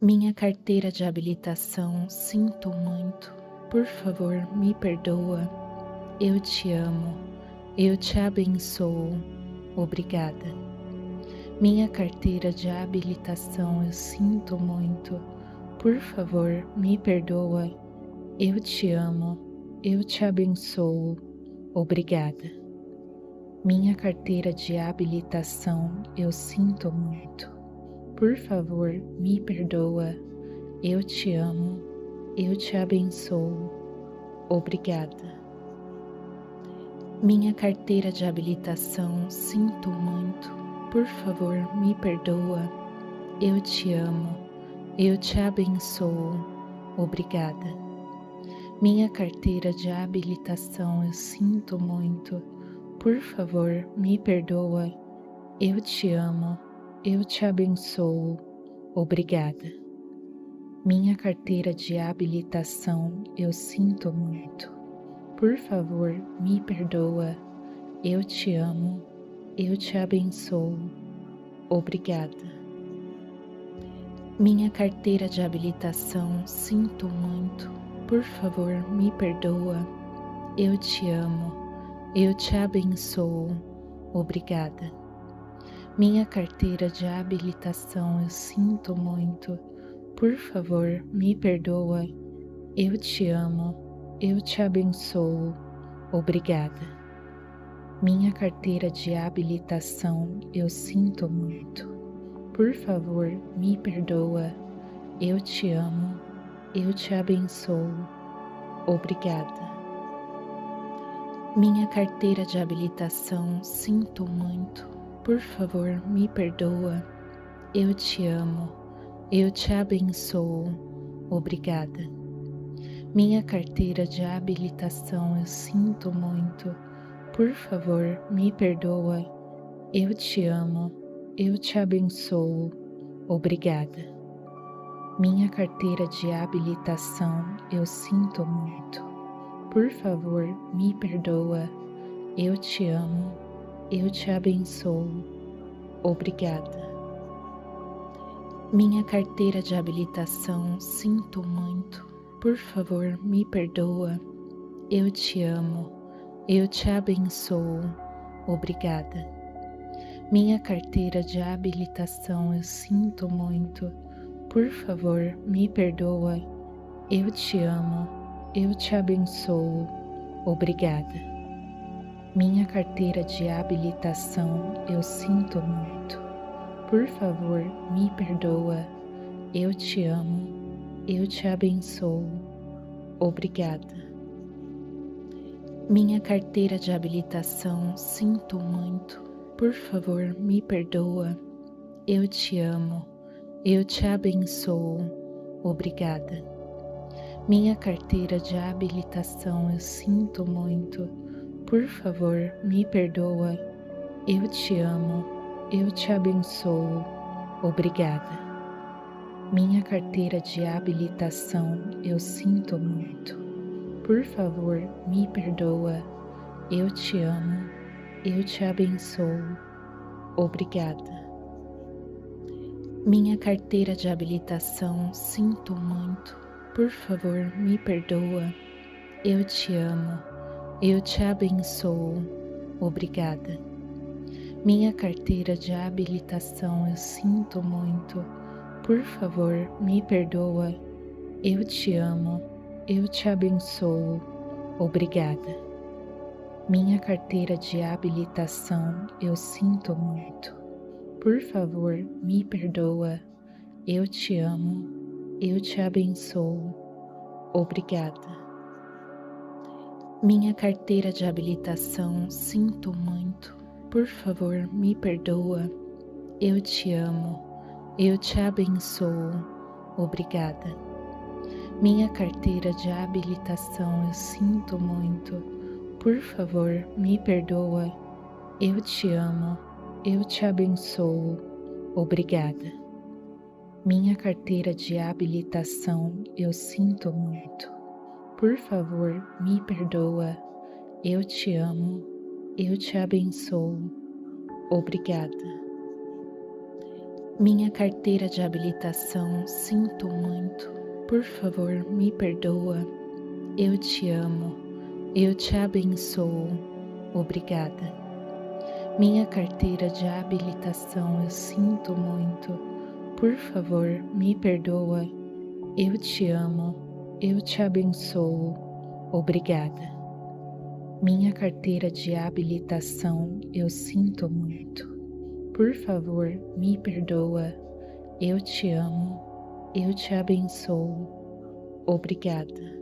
Minha carteira de habilitação, sinto muito. Por favor, me perdoa. Eu te amo. Eu te abençoo. Obrigada. Minha carteira de habilitação, eu sinto muito. Por favor, me perdoa. Eu te amo. Eu te abençoo. Obrigada. Minha carteira de habilitação, eu sinto muito. Por favor, me perdoa. Eu te amo. Eu te abençoo. Obrigada. Minha carteira de habilitação, sinto muito. Por favor, me perdoa. Eu te amo. Eu te abençoo. Obrigada. Minha carteira de habilitação, eu sinto muito. Por favor, me perdoa. Eu te amo. Eu te abençoo. Obrigada. Minha carteira de habilitação, eu sinto muito. Por favor, me perdoa. Eu te amo. Eu te abençoo. Obrigada. Minha carteira de habilitação, sinto muito. Por favor, me perdoa. Eu te amo. Eu te abençoo. Obrigada. Minha carteira de habilitação, eu sinto muito. Por favor, me perdoa. Eu te amo. Eu te abençoo. Obrigada. Minha carteira de habilitação, eu sinto muito. Por favor, me perdoa. Eu te amo. Eu te abençoo. Obrigada. Minha carteira de habilitação, sinto muito. Por favor, me perdoa. Eu te amo. Eu te abençoo. Obrigada. Minha carteira de habilitação, eu sinto muito. Por favor, me perdoa. Eu te amo. Eu te abençoo. Obrigada. Minha carteira de habilitação, eu sinto muito. Por favor, me perdoa. Eu te amo. Eu te abençoo. Obrigada. Minha carteira de habilitação, sinto muito. Por favor, me perdoa. Eu te amo. Eu te abençoo. Obrigada. Minha carteira de habilitação, eu sinto muito. Por favor, me perdoa. Eu te amo. Eu te abençoo. Obrigada. Minha carteira de habilitação, eu sinto muito. Por favor, me perdoa. Eu te amo. Eu te abençoo. Obrigada. Minha carteira de habilitação, sinto muito. Por favor, me perdoa. Eu te amo. Eu te abençoo. Obrigada. Minha carteira de habilitação, eu sinto muito. Por favor, me perdoa. Eu te amo. Eu te abençoo. Obrigada. Minha carteira de habilitação, eu sinto muito. Por favor, me perdoa. Eu te amo. Eu te abençoo. Obrigada. Minha carteira de habilitação, sinto muito. Por favor, me perdoa. Eu te amo. Eu te abençoo. Obrigada. Minha carteira de habilitação, eu sinto muito. Por favor, me perdoa. Eu te amo. Eu te abençoo. Obrigada. Minha carteira de habilitação, eu sinto muito. Por favor, me perdoa. Eu te amo. Eu te abençoo. Obrigada. Minha carteira de habilitação, sinto muito. Por favor, me perdoa. Eu te amo. Eu te abençoo. Obrigada. Minha carteira de habilitação, eu sinto muito. Por favor, me perdoa. Eu te amo. Eu te abençoo. Obrigada. Minha carteira de habilitação, eu sinto muito. Por favor, me perdoa. Eu te amo. Eu te abençoo. Obrigada. Minha carteira de habilitação, sinto muito. Por favor, me perdoa. Eu te amo. Eu te abençoo. Obrigada. Minha carteira de habilitação, eu sinto muito. Por favor, me perdoa. Eu te amo. Eu te abençoo. Obrigada. Minha carteira de habilitação, eu sinto muito. Por favor, me perdoa. Eu te amo. Eu te abençoo. Obrigada.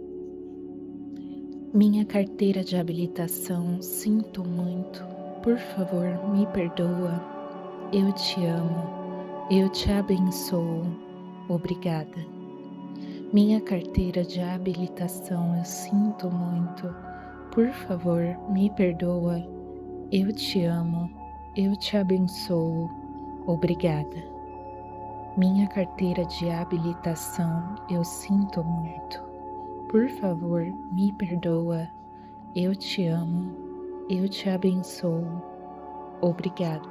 Minha carteira de habilitação, sinto muito. Por favor, me perdoa. Eu te amo. Eu te abençoo. Obrigada. Minha carteira de habilitação, eu sinto muito. Por favor, me perdoa. Eu te amo. Eu te abençoo. Obrigada. Minha carteira de habilitação, eu sinto muito. Por favor, me perdoa. Eu te amo. Eu te abençoo. Obrigada.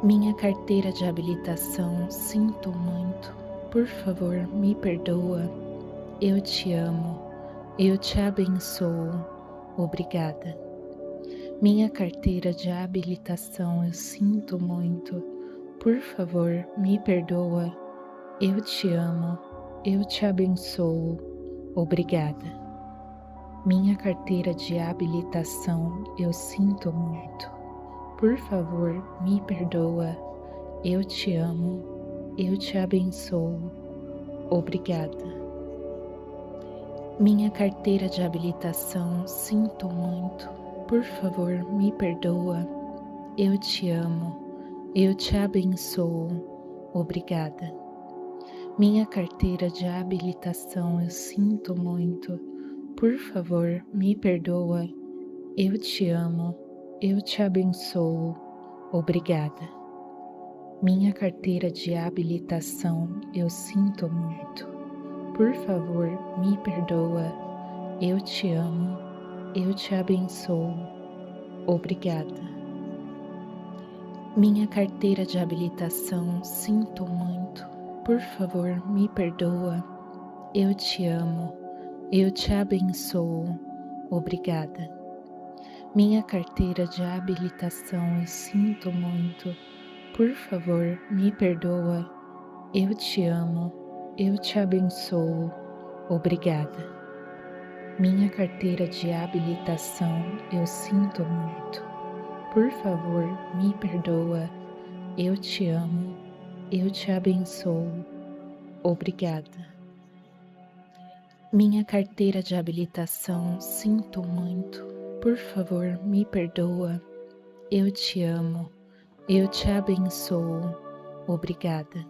Minha carteira de habilitação, sinto muito. Por favor, me perdoa. Eu te amo. Eu te abençoo. Obrigada. Minha carteira de habilitação, eu sinto muito. Por favor, me perdoa. Eu te amo. Eu te abençoo. Obrigada. Minha carteira de habilitação, eu sinto muito. Por favor, me perdoa. Eu te amo. Eu te abençoo. Obrigada. Minha carteira de habilitação, sinto muito. Por favor, me perdoa. Eu te amo. Eu te abençoo. Obrigada. Minha carteira de habilitação, eu sinto muito. Por favor, me perdoa. Eu te amo. Eu te abençoo. Obrigada. Minha carteira de habilitação, eu sinto muito. Por favor, me perdoa. Eu te amo. Eu te abençoo. Obrigada. Minha carteira de habilitação, sinto muito. Por favor, me perdoa. Eu te amo. Eu te abençoo. Obrigada. Minha carteira de habilitação, eu sinto muito. Por favor, me perdoa. Eu te amo. Eu te abençoo. Obrigada. Minha carteira de habilitação, eu sinto muito. Por favor, me perdoa. Eu te amo. Eu te abençoo. Obrigada. Minha carteira de habilitação, sinto muito. Por favor, me perdoa. Eu te amo. Eu te abençoo. Obrigada.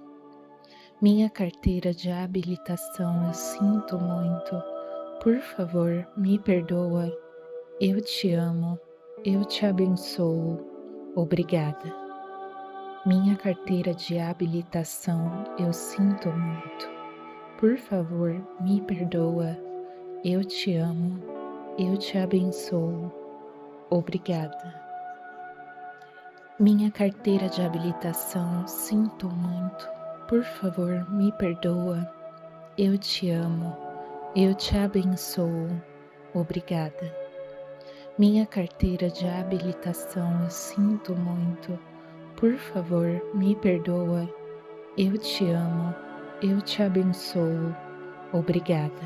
Minha carteira de habilitação, eu sinto muito. Por favor, me perdoa. Eu te amo. Eu te abençoo. Obrigada. Minha carteira de habilitação, eu sinto muito. Por favor, me perdoa. Eu te amo. Eu te abençoo. Obrigada. Minha carteira de habilitação, sinto muito. Por favor, me perdoa. Eu te amo. Eu te abençoo. Obrigada. Minha carteira de habilitação, eu sinto muito. Por favor, me perdoa. Eu te amo. Eu te abençoo. Obrigada.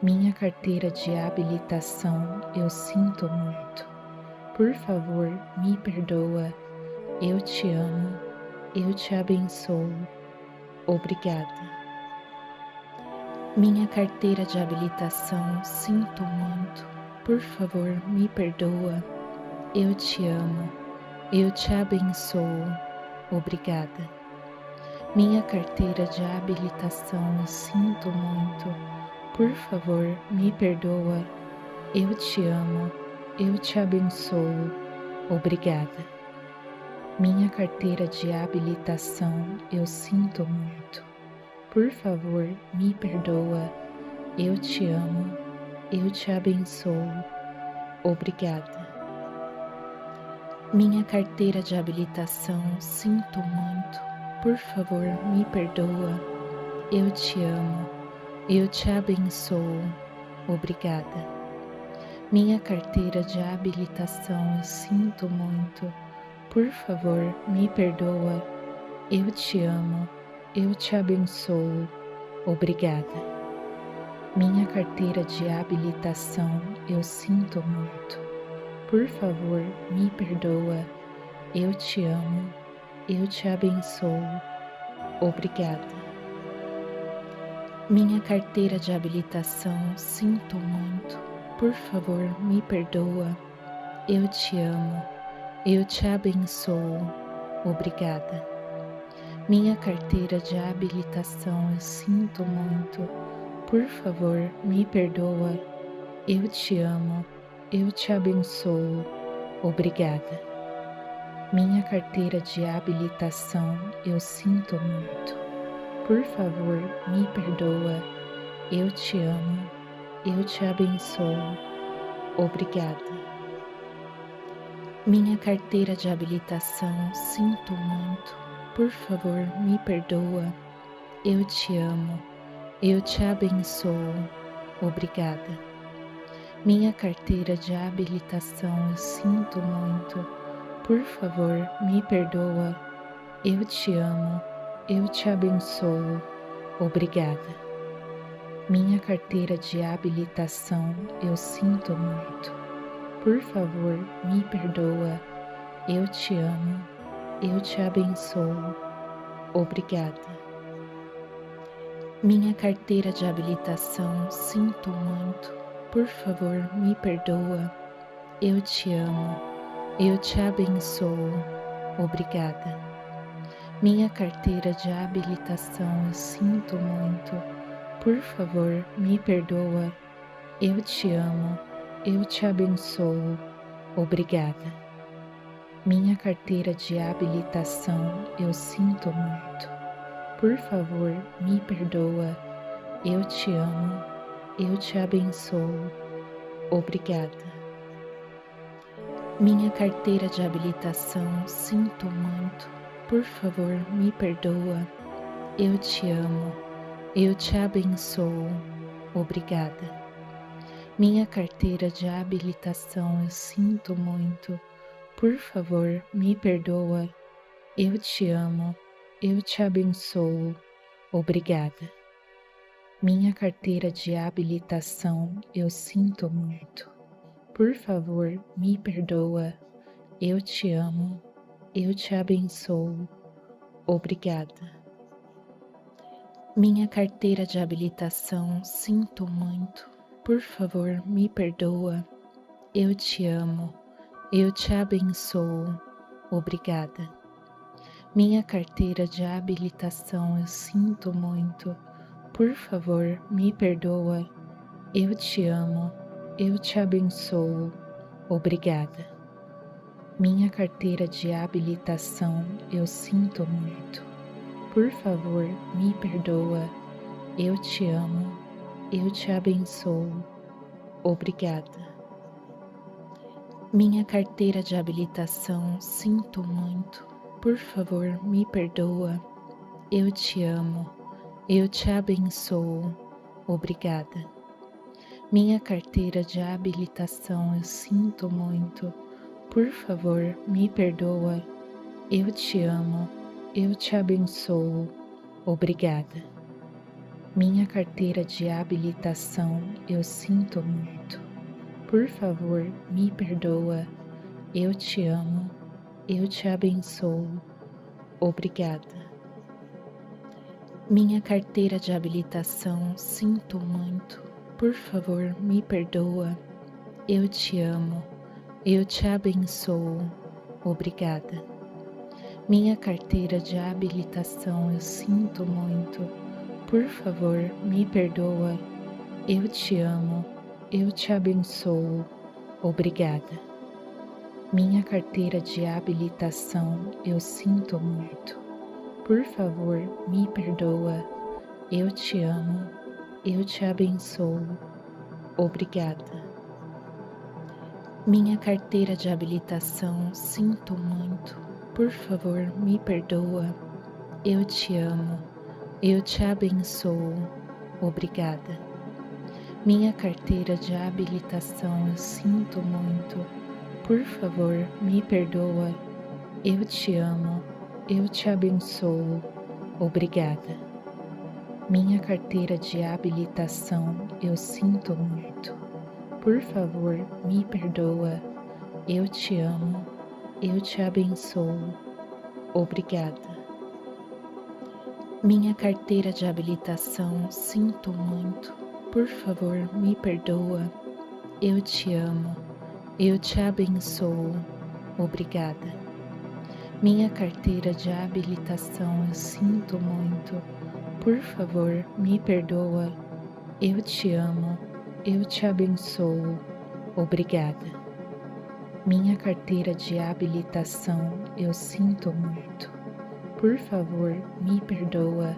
Minha carteira de habilitação, eu sinto muito. Por favor, me perdoa. Eu te amo. Eu te abençoo. Obrigada. Minha carteira de habilitação, sinto muito. Por favor, me perdoa. Eu te amo. Eu te abençoo. Obrigada. Minha carteira de habilitação, eu sinto muito. Por favor, me perdoa. Eu te amo. Eu te abençoo. Obrigada. Minha carteira de habilitação, eu sinto muito. Por favor, me perdoa. Eu te amo. Eu te abençoo. Obrigada. Minha carteira de habilitação, sinto muito. Por favor, me perdoa. Eu te amo. Eu te abençoo. Obrigada. Minha carteira de habilitação, sinto muito. Por favor, me perdoa. Eu te amo. Eu te abençoo. Obrigada. Minha carteira de habilitação, eu sinto muito. Por favor, me perdoa. Eu te amo. Eu te abençoo. Obrigada. Minha carteira de habilitação, sinto muito. Por favor, me perdoa. Eu te amo. Eu te abençoo. Obrigada. Minha carteira de habilitação, eu sinto muito. Por favor, me perdoa. Eu te amo. Eu te abençoo. Obrigada. Minha carteira de habilitação, eu sinto muito. Por favor, me perdoa. Eu te amo. Eu te abençoo. Obrigada. Minha carteira de habilitação, sinto muito. Por favor, me perdoa. Eu te amo. Eu te abençoo. Obrigada. Minha carteira de habilitação, eu sinto muito. Por favor, me perdoa. Eu te amo. Eu te abençoo. Obrigada. Minha carteira de habilitação, eu sinto muito. Por favor, me perdoa. Eu te amo. Eu te abençoo. Obrigada. Minha carteira de habilitação, sinto muito. Por favor, me perdoa. Eu te amo. Eu te abençoo. Obrigada. Minha carteira de habilitação, eu sinto muito. Por favor, me perdoa. Eu te amo. Eu te abençoo. Obrigada. Minha carteira de habilitação, eu sinto muito. Por favor, me perdoa. Eu te amo. Eu te abençoo. Obrigada. Minha carteira de habilitação, sinto muito. Por favor, me perdoa. Eu te amo. Eu te abençoo. Obrigada. Minha carteira de habilitação, eu sinto muito. Por favor, me perdoa. Eu te amo. Eu te abençoo. Obrigada. Minha carteira de habilitação, eu sinto muito. Por favor, me perdoa. Eu te amo. Eu te abençoo. Obrigada. Minha carteira de habilitação, sinto muito. Por favor, me perdoa. Eu te amo. Eu te abençoo. Obrigada. Minha carteira de habilitação, eu sinto muito. Por favor, me perdoa. Eu te amo. Eu te abençoo. Obrigada. Minha carteira de habilitação, eu sinto muito. Por favor, me perdoa. Eu te amo. Eu te abençoo. Obrigada. Minha carteira de habilitação, sinto muito. Por favor, me perdoa. Eu te amo. Eu te abençoo. Obrigada. Minha carteira de habilitação, eu sinto muito. Por favor, me perdoa. Eu te amo. Eu te abençoo. Obrigada. Minha carteira de habilitação, eu sinto muito. Por favor, me perdoa. Eu te amo. Eu te abençoo. Obrigada. Minha carteira de habilitação, sinto muito. Por favor, me perdoa. Eu te amo. Eu te abençoo. Obrigada. Minha carteira de habilitação, eu sinto muito. Por favor, me perdoa. Eu te amo. Eu te abençoo. Obrigada. Minha carteira de habilitação, eu sinto muito. Por favor, me perdoa. Eu te amo. Eu te abençoo. Obrigada. Minha carteira de habilitação, sinto muito. Por favor, me perdoa. Eu te amo. Eu te abençoo. Obrigada. Minha carteira de habilitação, eu sinto muito. Por favor, me perdoa. Eu te amo. Eu te abençoo. Obrigada. Minha carteira de habilitação, eu sinto muito. Por favor, me perdoa. Eu te amo. Eu te abençoo. Obrigada. Minha carteira de habilitação, sinto muito. Por favor, me perdoa. Eu te amo. Eu te abençoo. Obrigada. Minha carteira de habilitação, eu sinto muito. Por favor, me perdoa. Eu te amo. Eu te abençoo. Obrigada. Minha carteira de habilitação, eu sinto muito. Por favor, me perdoa.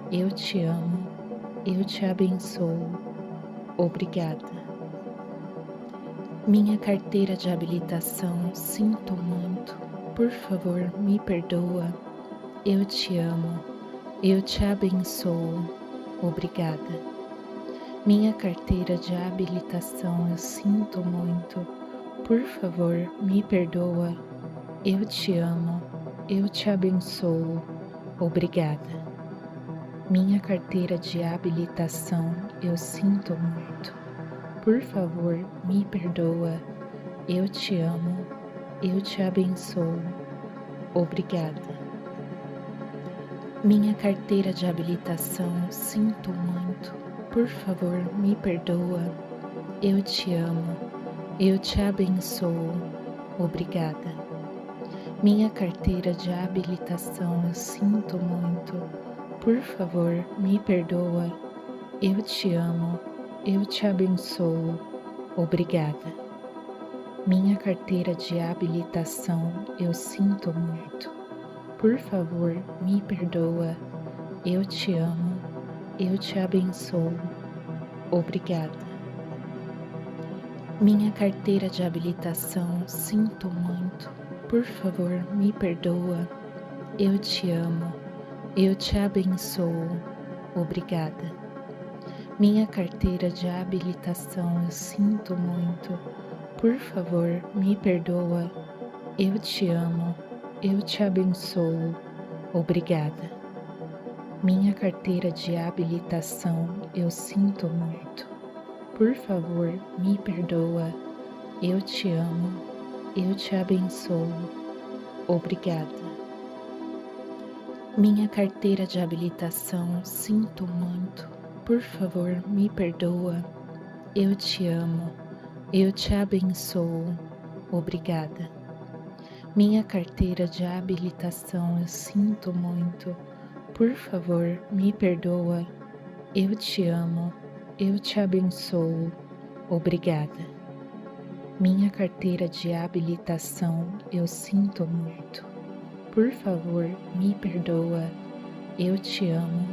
Eu te amo. Eu te abençoo. Obrigada. Minha carteira de habilitação, sinto muito. Por favor, me perdoa. Eu te amo. Eu te abençoo. Obrigada. Minha carteira de habilitação, eu sinto muito. Por favor, me perdoa. Eu te amo. Eu te abençoo. Obrigada. Minha carteira de habilitação, eu sinto muito. Por favor, me perdoa. Eu te amo. Eu te abençoo. Obrigada. Minha carteira de habilitação, sinto muito. Por favor, me perdoa. Eu te amo. Eu te abençoo. Obrigada. Minha carteira de habilitação, eu sinto muito. Por favor, me perdoa. Eu te amo. Eu te abençoo. Obrigada. Minha carteira de habilitação, eu sinto muito. Por favor, me perdoa. Eu te amo. Eu te abençoo. Obrigada. Minha carteira de habilitação, sinto muito. Por favor, me perdoa. Eu te amo. Eu te abençoo. Obrigada. Minha carteira de habilitação, eu sinto muito. Por favor, me perdoa. Eu te amo. Eu te abençoo. Obrigada. Minha carteira de habilitação, eu sinto muito. Por favor, me perdoa. Eu te amo. Eu te abençoo. Obrigada. Minha carteira de habilitação, sinto muito. Por favor, me perdoa. Eu te amo. Eu te abençoo. Obrigada. Minha carteira de habilitação, eu sinto muito. Por favor, me perdoa. Eu te amo. Eu te abençoo. Obrigada. Minha carteira de habilitação, eu sinto muito. Por favor, me perdoa. Eu te amo.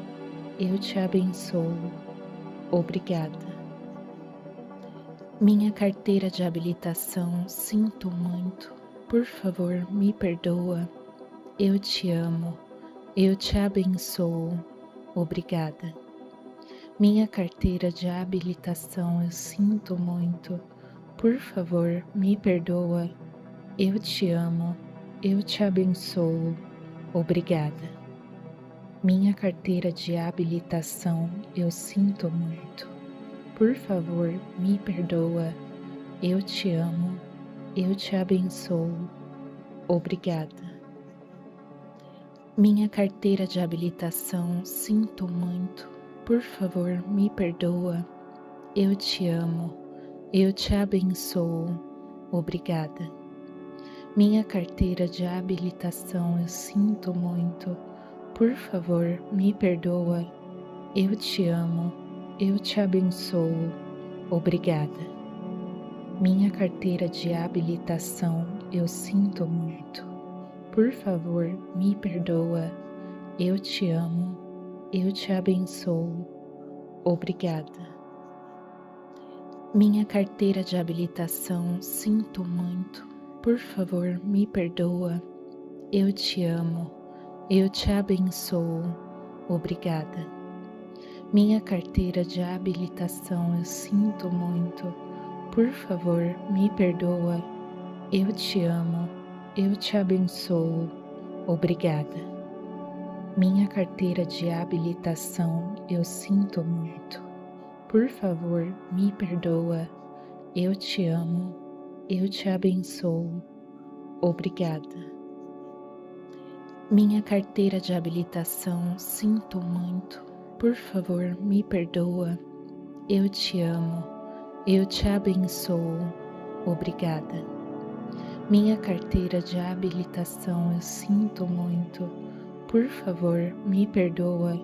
Eu te abençoo. Obrigada. Minha carteira de habilitação, sinto muito. Por favor, me perdoa. Eu te amo. Eu te abençoo. Obrigada. Minha carteira de habilitação, eu sinto muito. Por favor, me perdoa. Eu te amo. Eu te abençoo. Obrigada. Minha carteira de habilitação, eu sinto muito. Por favor, me perdoa. Eu te amo. Eu te abençoo. Obrigada. Minha carteira de habilitação, sinto muito. Por favor, me perdoa. Eu te amo. Eu te abençoo. Obrigada. Minha carteira de habilitação, eu sinto muito. Por favor, me perdoa. Eu te amo. Eu te abençoo. Obrigada. Minha carteira de habilitação, eu sinto muito. Por favor, me perdoa. Eu te amo. Eu te abençoo. Obrigada. Minha carteira de habilitação, sinto muito. Por favor, me perdoa. Eu te amo. Eu te abençoo. Obrigada. Minha carteira de habilitação, eu sinto muito. Por favor, me perdoa. Eu te amo. Eu te abençoo. Obrigada. Minha carteira de habilitação, eu sinto muito. Por favor, me perdoa. Eu te amo. Eu te abençoo. Obrigada. Minha carteira de habilitação, sinto muito. Por favor, me perdoa. Eu te amo. Eu te abençoo. Obrigada. Minha carteira de habilitação, eu sinto muito. Por favor, me perdoa.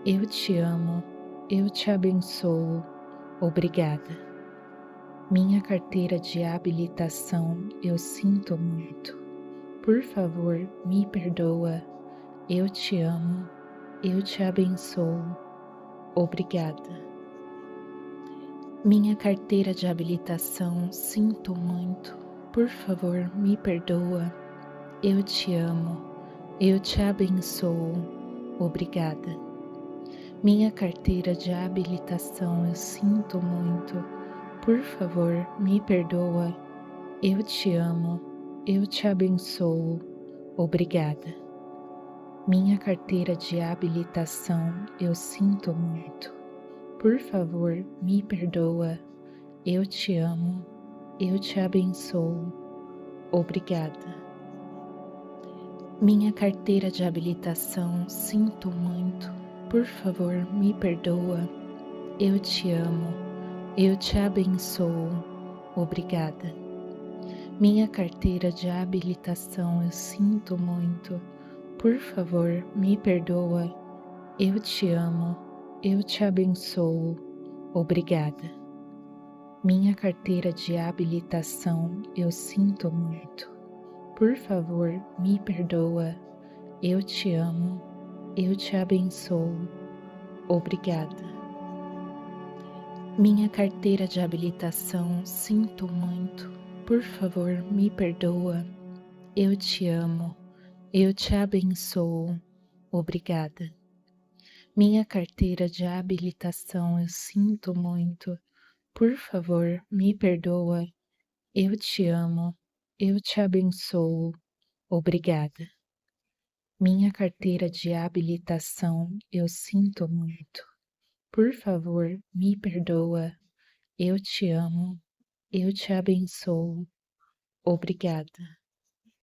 Eu te amo. Eu te abençoo. Obrigada. Minha carteira de habilitação, eu sinto muito. Por favor, me perdoa. Eu te amo. Eu te abençoo. Obrigada. Minha carteira de habilitação, sinto muito. Por favor, me perdoa. Eu te amo. Eu te abençoo. Obrigada. Minha carteira de habilitação, eu sinto muito. Por favor, me perdoa. Eu te amo. Eu te abençoo. Obrigada. Minha carteira de habilitação, eu sinto muito. Por favor, me perdoa. Eu te amo. Eu te abençoo. Obrigada. Minha carteira de habilitação, sinto muito. Por favor, me perdoa. Eu te amo. Eu te abençoo. Obrigada. Minha carteira de habilitação, eu sinto muito. Por favor, me perdoa. Eu te amo. Eu te abençoo. Obrigada. Minha carteira de habilitação, eu sinto muito. Por favor, me perdoa. Eu te amo. Eu te abençoo. Obrigada. Minha carteira de habilitação, sinto muito. Por favor, me perdoa. Eu te amo. Eu te abençoo. Obrigada. Minha carteira de habilitação, eu sinto muito. Por favor, me perdoa. Eu te amo. Eu te abençoo. Obrigada. Minha carteira de habilitação, eu sinto muito. Por favor, me perdoa. Eu te amo. Eu te abençoo. Obrigada.